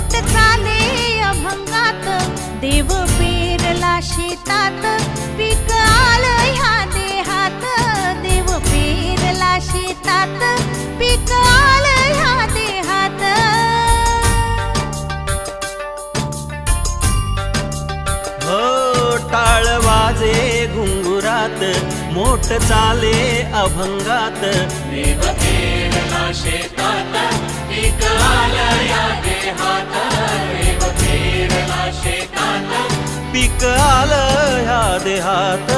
मोठ चाले अभंगात, देव पेरला शेतात, पीक आलं ह्या देहात. देव पेरला शेतात, पीक आलं ह्या देहात. हो टाळ वाजे घुंगुरात, मोठ चाले अभंगात, देव पेरला शेतात, पीक आलं या देहात. देव पेरला शेतात, पीक आलं ह्या देहात.